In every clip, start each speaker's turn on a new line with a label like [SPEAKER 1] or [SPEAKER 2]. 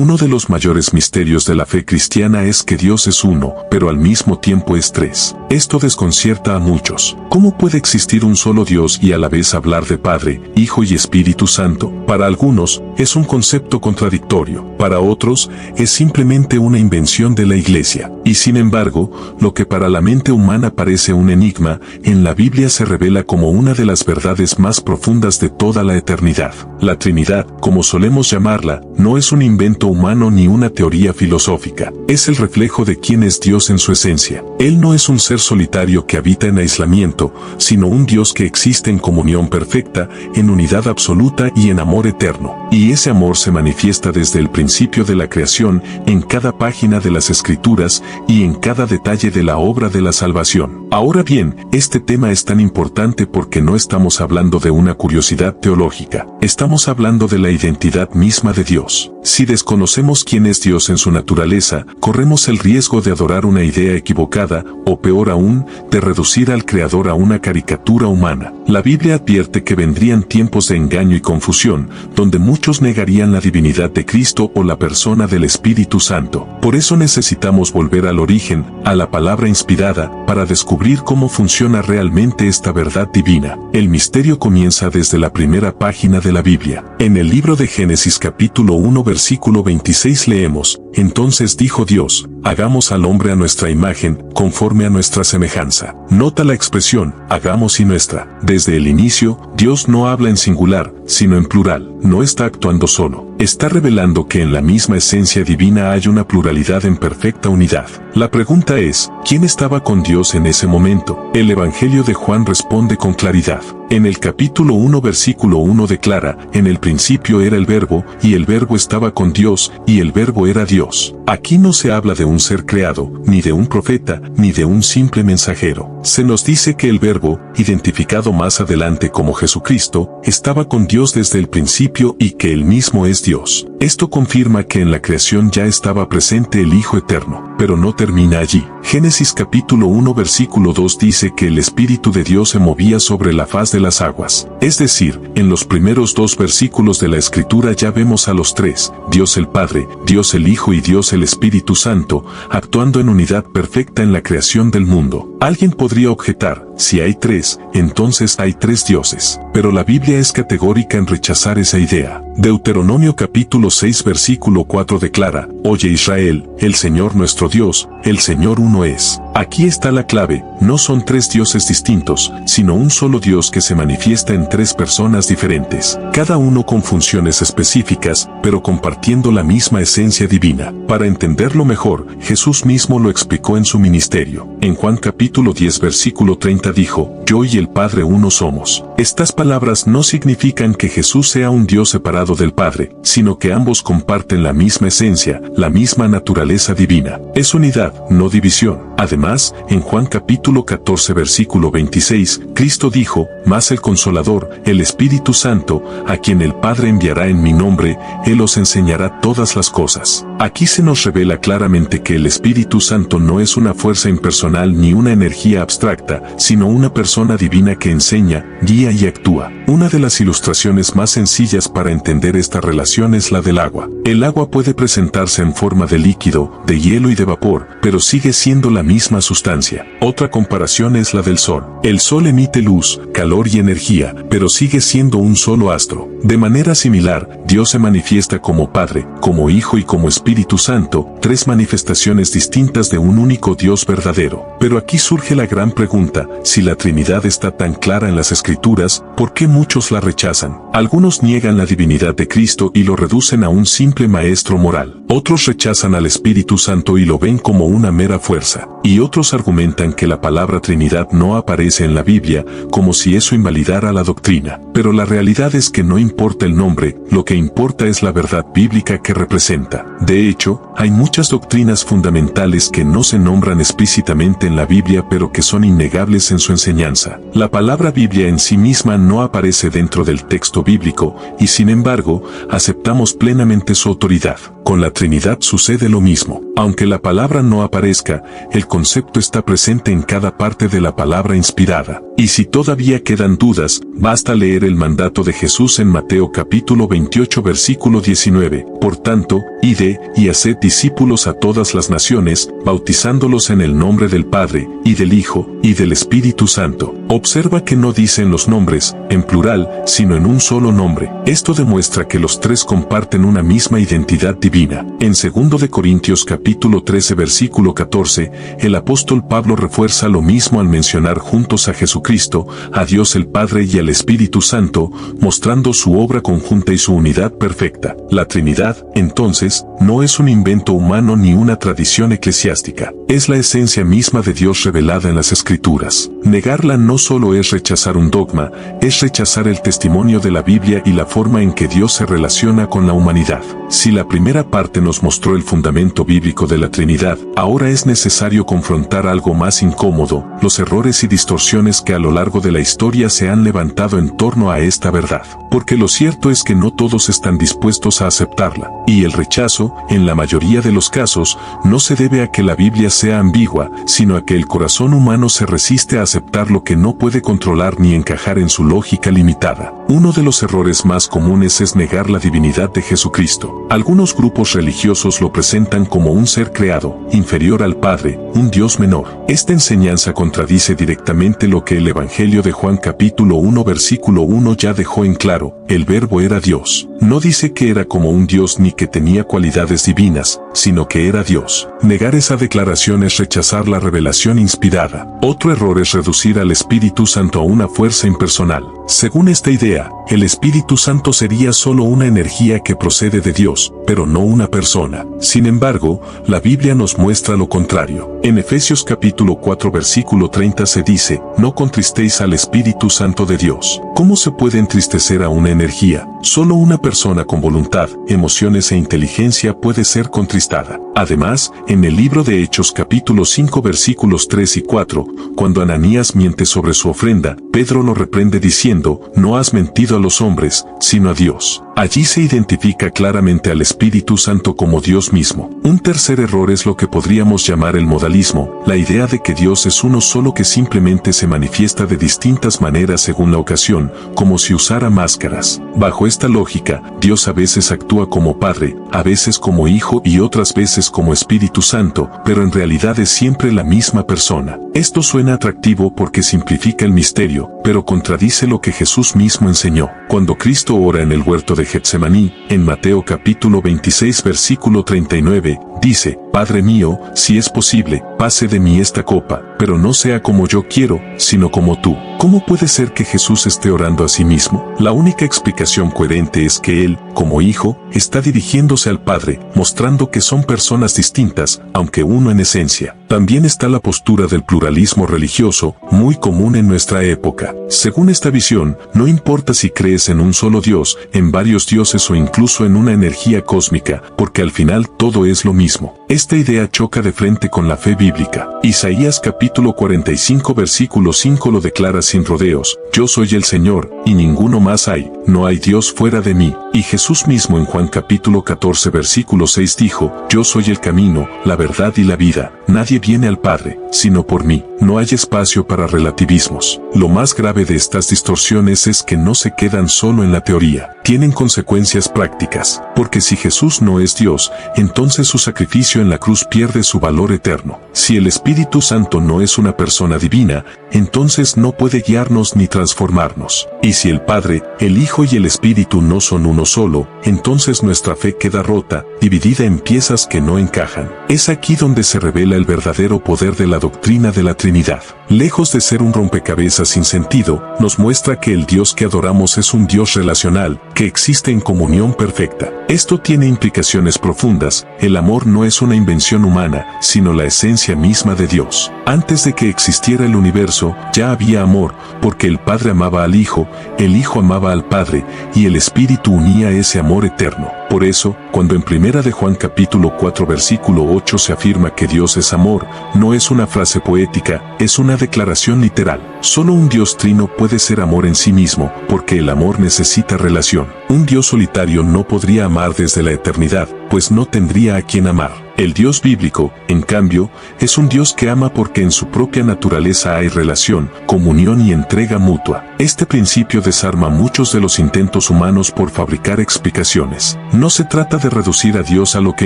[SPEAKER 1] Uno de los mayores misterios de la fe cristiana es que Dios es uno, pero al mismo tiempo es tres. Esto desconcierta a muchos. ¿Cómo puede existir un solo Dios y a la vez hablar de Padre, Hijo y Espíritu Santo? Para algunos, es un concepto contradictorio. Para otros, es simplemente una invención de la Iglesia. Y sin embargo, lo que para la mente humana parece un enigma, en la Biblia se revela como una de las verdades más profundas de toda la eternidad. La Trinidad, como solemos llamarla, no es un invento humano ni una teoría filosófica. Es el reflejo de quién es Dios en su esencia. Él no es un ser solitario que habita en aislamiento, sino un Dios que existe en comunión perfecta, en unidad absoluta y en amor eterno. Y ese amor se manifiesta desde el principio de la creación, en cada página de las Escrituras y en cada detalle de la obra de la salvación. Ahora bien, este tema es tan importante porque no estamos hablando de una curiosidad teológica. Estamos hablando de la identidad misma de Dios. Si desconocemos quién es Dios en su naturaleza, corremos el riesgo de adorar una idea equivocada, o peor aún, de reducir al Creador a una caricatura humana. La Biblia advierte que vendrían tiempos de engaño y confusión, donde muchos negarían la divinidad de Cristo o la persona del Espíritu Santo. Por eso necesitamos volver al origen, a la palabra inspirada, para descubrir cómo funciona realmente esta verdad divina. El misterio comienza desde la primera página de la Biblia. En el libro de Génesis capítulo 1 versículo 26 leemos: Entonces dijo Dios, hagamos al hombre a nuestra imagen, conforme a nuestra semejanza. Nota la expresión, hagamos y nuestra. Desde el inicio, Dios no habla en singular, sino en plural. No está actuando solo. Está revelando que en la misma esencia divina hay una pluralidad en perfecta unidad. La pregunta es, ¿quién estaba con Dios en ese momento? El Evangelio de Juan responde con claridad. En el capítulo 1 versículo 1 declara, en el principio era el Verbo, y el Verbo estaba con Dios, y el Verbo era Dios. Aquí no se habla de un ser creado, ni de un profeta, ni de un simple mensajero. Se nos dice que el Verbo, identificado más adelante como Jesucristo, estaba con Dios desde el principio y que Él mismo es Dios. Esto confirma que en la creación ya estaba presente el Hijo Eterno, pero no termina allí. Génesis capítulo 1 versículo 2 dice que el Espíritu de Dios se movía sobre la faz de las aguas. Es decir, en los primeros dos versículos de la Escritura ya vemos a los tres, Dios el Padre, Dios el Hijo y Dios el Espíritu Santo, actuando en unidad perfecta en la creación del mundo. Alguien podría objetar, si hay tres, entonces hay tres dioses. Pero la Biblia es categórica en rechazar esa idea. Deuteronomio capítulo 6 versículo 4 declara, Oye Israel, el Señor nuestro Dios, el Señor uno es. Aquí está la clave, no son tres dioses distintos, sino un solo Dios que se manifiesta en tres personas diferentes, cada uno con funciones específicas, pero compartiendo la misma esencia divina. Para entenderlo mejor, Jesús mismo lo explicó en su ministerio. En Juan capítulo 10 versículo 30 dijo, Yo y el Padre uno somos. Estas palabras no significan que Jesús sea un Dios separado del Padre, sino que ambos comparten la misma esencia, la misma naturaleza divina. Es unidad, no división. Además, en Juan capítulo 14 versículo 26, Cristo dijo, Mas el Consolador, el Espíritu Santo, a quien el Padre enviará en mi nombre, Él os enseñará todas las cosas. Aquí se nos revela claramente que el Espíritu Santo no es una fuerza impersonal ni una energía abstracta, sino una persona divina que enseña, guía y actúa. Una de las ilustraciones más sencillas para entender esta relación es la del agua. El agua puede presentarse en forma de líquido, de hielo y de vapor, pero sigue siendo la misma sustancia. Otra comparación es la del Sol. El Sol emite luz, calor y energía, pero sigue siendo un solo astro. De manera similar, Dios se manifiesta como Padre, como Hijo y como Espíritu Santo, tres manifestaciones distintas de un único Dios verdadero. Pero aquí surge la gran pregunta, si la Trinidad está tan clara en las Escrituras, ¿por qué muchos la rechazan? Algunos niegan la divinidad de Cristo y lo reducen a un simple maestro moral. Otros rechazan al Espíritu Santo y lo ven como una mera fuerza. Y otros argumentan que la palabra Trinidad no aparece en la Biblia, como si eso invalidara la doctrina. Pero la realidad es que no importa el nombre, lo que importa es la verdad bíblica que representa. De hecho, hay muchas doctrinas fundamentales que no se nombran explícitamente en la Biblia pero que son innegables en su enseñanza. La palabra Biblia en sí misma no aparece dentro del texto bíblico, y sin embargo, aceptamos plenamente su autoridad. Con la Trinidad sucede lo mismo. Aunque la palabra no aparezca, el concepto está presente en cada parte de la palabra inspirada. Y si todavía quedan dudas, basta leer el mandato de Jesús en Mateo capítulo 28 versículo 19. Por tanto, id y haced discípulos a todas las naciones, bautizándolos en el nombre del Padre, y del Hijo, y del Espíritu Santo. Observa que no dicen los nombres, en plural, sino en un solo nombre. Esto demuestra que los tres comparten una misma identidad divina. En 2 de Corintios capítulo 13 versículo 14, el apóstol Pablo refuerza lo mismo al mencionar juntos a Jesucristo, a Dios el Padre y al Espíritu Santo, mostrando su obra conjunta y su unidad perfecta. La Trinidad, entonces, no es un invento humano ni una tradición eclesiástica. Es la esencia misma de Dios revelada en las Escrituras. Negarla no solo es rechazar un dogma, es rechazar el testimonio de la Biblia y la forma en que Dios se relaciona con la humanidad. Si la primera parte nos mostró el fundamento bíblico de la Trinidad, ahora es necesario confrontar algo más incómodo, los errores y distorsiones que a lo largo de la historia se han levantado en torno a esta verdad. Porque lo cierto es que no todos están dispuestos a aceptarla, y el rechazo, en la mayoría de los casos, no se debe a que la Biblia sea ambigua, sino a que el corazón humano se resiste a aceptar lo que no puede controlar ni encajar en su lógica limitada. Uno de los errores más comunes es negar la divinidad de Jesucristo. Algunos grupos religiosos lo presentan como un ser creado, inferior al Padre, un Dios menor. Esta enseñanza contradice directamente lo que el Evangelio de Juan capítulo 1 versículo 1 ya dejó en claro: el Verbo era Dios. No dice que era como un Dios ni que tenía cualidades divinas, sino que era Dios. Negar esa declaración es rechazar la revelación inspirada. Otro error es reducir al Espíritu Santo a una fuerza impersonal. Según esta idea, el Espíritu Santo sería solo una energía que procede de Dios, pero no una persona. Sin embargo, la Biblia nos muestra lo contrario. En Efesios capítulo 4 versículo 30 se dice: no contristéis al Espíritu Santo de Dios. ¿Cómo se puede entristecer a una energía? Solo una persona con voluntad, emociones e inteligencia puede ser contristada. Además, en el libro de Hechos capítulo 5 versículos 3 y 4, cuando Ananías miente sobre su ofrenda, Pedro lo reprende diciendo: no has mentido a los hombres, sino a Dios. Allí se identifica claramente al Espíritu Santo como Dios mismo. Un tercer error es lo que podríamos llamar el modalismo, la idea de que Dios es uno solo que simplemente se manifiesta de distintas maneras según la ocasión, como si usara máscaras. Bajo esta lógica, Dios a veces actúa como Padre, a veces como Hijo y otras veces como Espíritu Santo, pero en realidad es siempre la misma persona. Esto suena atractivo porque simplifica el misterio, pero contradice lo que Jesús mismo enseñó. Cuando Cristo ora en el huerto de Getsemaní, en Mateo capítulo 26 versículo 39, dice: Padre mío, si es posible, pase de mí esta copa, pero no sea como yo quiero, sino como tú. ¿Cómo puede ser que Jesús esté orando a sí mismo? La única explicación coherente es que Él, como Hijo, está dirigiéndose al Padre, mostrando que son personas distintas, aunque uno en esencia. También está la postura del pluralismo religioso, muy común en nuestra época. Según esta visión, no importa si crees en un solo Dios, en varios dioses o incluso en una energía cósmica, porque al final todo es lo mismo. Esta idea choca de frente con la fe bíblica. Isaías capítulo 45 versículo 5 lo declara sin rodeos: yo soy el Señor, y ninguno más hay, no hay Dios fuera de mí. Y Jesús mismo en Juan capítulo 14 versículo 6 dijo: yo soy el camino, la verdad y la vida, nadie viene al Padre, sino por mí. No hay espacio para relativismos. Lo más grave de estas distorsiones es que no se quedan solo en la teoría, tienen consecuencias prácticas, porque si Jesús no es Dios, entonces su sacrificio en la cruz pierde su valor eterno. Si el Espíritu Santo no es una persona divina, entonces no puede guiarnos ni transformarnos. Y si el Padre, el Hijo y el Espíritu no son uno solo, entonces nuestra fe queda rota, dividida en piezas que no encajan. Es aquí donde se revela el verdadero poder de la doctrina de la Trinidad. Lejos de ser un rompecabezas sin sentido, nos muestra que el Dios que adoramos es un Dios relacional, que existe en comunión perfecta. Esto tiene implicaciones profundas. El amor no es una invención humana, sino la esencia misma de Dios. Antes de que existiera el universo, ya había amor, porque el Padre amaba al Hijo, el Hijo amaba al Padre, y el Espíritu unía ese amor eterno. Por eso, cuando en 1 de Juan capítulo 4 versículo 8 se afirma que Dios es amor, no es una frase poética, es una declaración literal. Solo un Dios trino puede ser amor en sí mismo, porque el amor necesita relación. Un Dios solitario no podría amar desde la eternidad, pues no tendría a quien amar. El Dios bíblico, en cambio, es un Dios que ama porque en su propia naturaleza hay relación, comunión y entrega mutua. Este principio desarma muchos de los intentos humanos por fabricar explicaciones. No se trata de reducir a Dios a lo que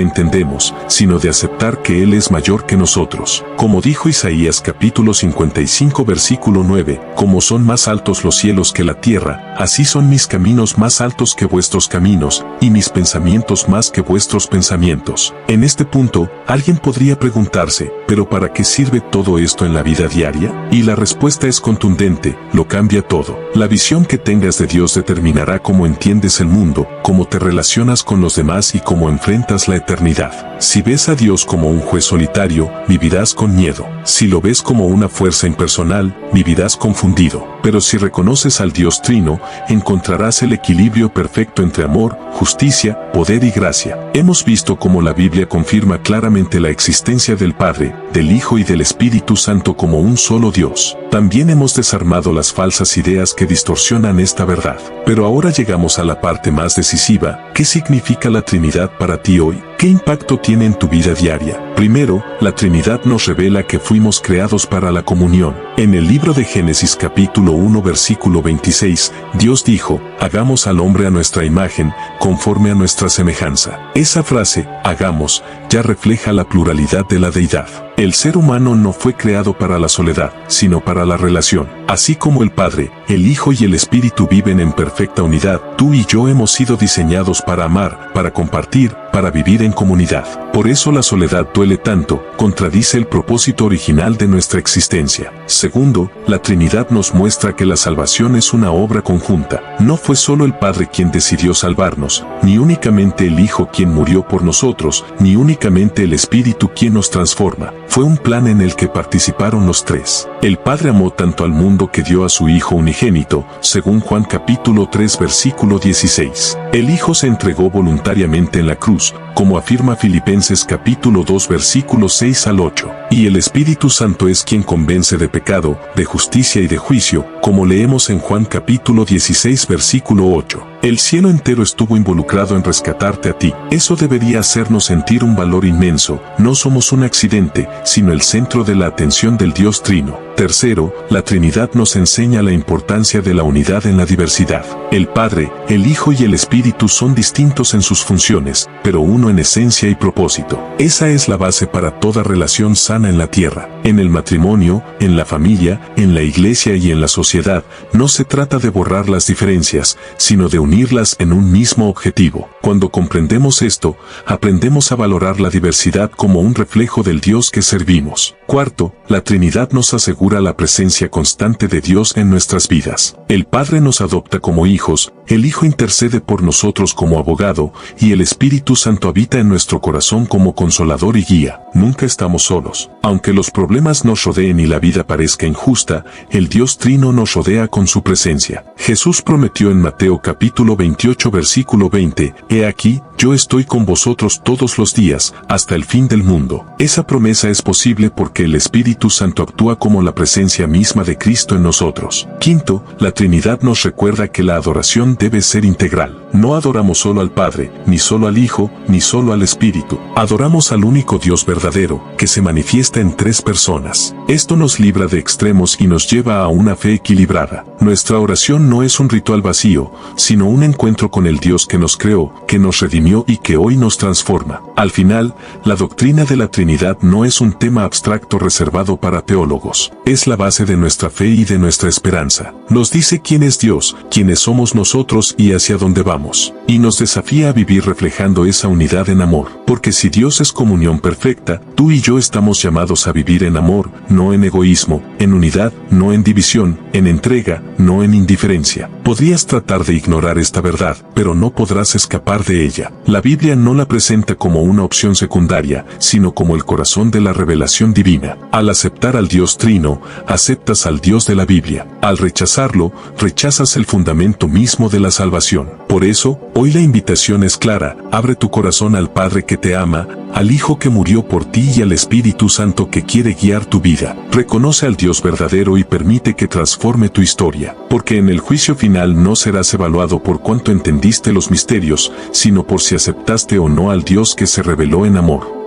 [SPEAKER 1] entendemos, sino de aceptar que Él es mayor que nosotros. Como dijo Isaías capítulo 55 versículo 9, como son más altos los cielos que la tierra, así son mis caminos más altos que vuestros caminos, y mis pensamientos más que vuestros pensamientos. En este punto, alguien podría preguntarse, ¿pero para qué sirve todo esto en la vida diaria? Y la respuesta es contundente, lo cambia todo. La visión que tengas de Dios determinará cómo entiendes el mundo, cómo te relacionas con los demás y cómo enfrentas la eternidad. Si ves a Dios como un juez solitario, vivirás con miedo. Si lo ves como una fuerza impersonal, vivirás confundido. Pero si reconoces al Dios trino, encontrarás el equilibrio perfecto entre amor, justicia, poder y gracia. Hemos visto cómo la Biblia confirma claramente la existencia del Padre, del Hijo y del Espíritu Santo como un solo Dios. También hemos desarmado las falsas ideas que distorsionan esta verdad. Pero ahora llegamos a la parte más decisiva. ¿Qué significa la Trinidad para ti hoy? ¿Qué impacto tiene en tu vida diaria? Primero, la Trinidad nos revela que fuimos creados para la comunión. En el libro de Génesis capítulo 1 versículo 26, Dios dijo, hagamos al hombre a nuestra imagen, conforme a nuestra semejanza. Esa frase, hagamos, ya refleja la pluralidad de la deidad. El ser humano no fue creado para la soledad, sino para la relación. Así como el Padre, el Hijo y el Espíritu viven en perfecta unidad, tú y yo hemos sido diseñados para amar, para compartir, para vivir en comunidad. Por eso la soledad duele tanto, contradice el propósito original de nuestra existencia. Segundo, la Trinidad nos muestra que la salvación es una obra conjunta. No fue solo el Padre quien decidió salvarnos, ni únicamente el Hijo quien murió por nosotros, ni únicamente el Espíritu quien nos transforma. Fue un plan en el que participaron los tres. El Padre amó tanto al mundo que dio a su Hijo unigénito, según Juan capítulo 3 versículo 16. El Hijo se entregó voluntariamente en la cruz, como afirma Filipenses capítulo 2 versículos 6 al 8. Y el Espíritu Santo es quien convence de pecado, de justicia y de juicio, como leemos en Juan capítulo 16 versículo 8. El cielo entero estuvo involucrado en rescatarte a ti. Eso debería hacernos sentir un valor inmenso. No somos un accidente, sino el centro de la atención del Dios Trino. Tercero, la Trinidad nos enseña la importancia de la unidad en la diversidad. El Padre, el Hijo y el Espíritu son distintos en sus funciones, pero uno en esencia y propósito. Esa es la base para toda relación sana en la tierra. En el matrimonio, en la familia, en la iglesia y en la sociedad, no se trata de borrar las diferencias, sino de unirlas en un mismo objetivo. Cuando comprendemos esto, aprendemos a valorar la diversidad como un reflejo del Dios que servimos. Cuarto, la Trinidad nos asegura la presencia constante de Dios en nuestras vidas. El Padre nos adopta como hijos, el Hijo intercede por nosotros como abogado, y el Espíritu Santo habita en nuestro corazón como consolador y guía. Nunca estamos solos. Aunque los problemas nos rodeen y la vida parezca injusta, el Dios Trino nos rodea con su presencia. Jesús prometió en Mateo capítulo 28 versículo 20, «He aquí, yo estoy con vosotros todos los días, hasta el fin del mundo». Esa promesa es posible porque el Espíritu Santo actúa como la presencia misma de Cristo en nosotros. Quinto, la Trinidad nos recuerda que la adoración debe ser integral. No adoramos solo al Padre, ni solo al Hijo, ni solo al Espíritu. Adoramos al único Dios verdadero, que se manifiesta en tres personas. Esto nos libra de extremos y nos lleva a una fe equilibrada. Nuestra oración no es un ritual vacío, sino un encuentro con el Dios que nos creó, que nos redimió y que hoy nos transforma. Al final, la doctrina de la Trinidad no es un tema abstracto reservado para teólogos. Es la base de nuestra fe y de nuestra esperanza. Nos dice quién es Dios, quiénes somos nosotros y hacia dónde vamos. Y nos desafía a vivir reflejando esa unidad en amor. Porque si Dios es comunión perfecta, tú y yo estamos llamados a vivir en amor, no en egoísmo, en unidad, no en división, en entrega, no en indiferencia. Podrías tratar de ignorar esta verdad, pero no podrás escapar de ella. La Biblia no la presenta como una opción secundaria, sino como el corazón de la revelación divina. Al aceptar al Dios Trino, aceptas al Dios de la Biblia. Al rechazarlo, rechazas el fundamento mismo de la salvación. Por eso, hoy la invitación es clara, abre tu corazón al Padre que te ama, al Hijo que murió por ti y al Espíritu Santo que quiere guiar tu vida. Reconoce al Dios verdadero y permite que transforme tu historia, porque en el juicio final no serás evaluado por cuánto entendiste los misterios, sino por si aceptaste o no al Dios que se reveló en amor.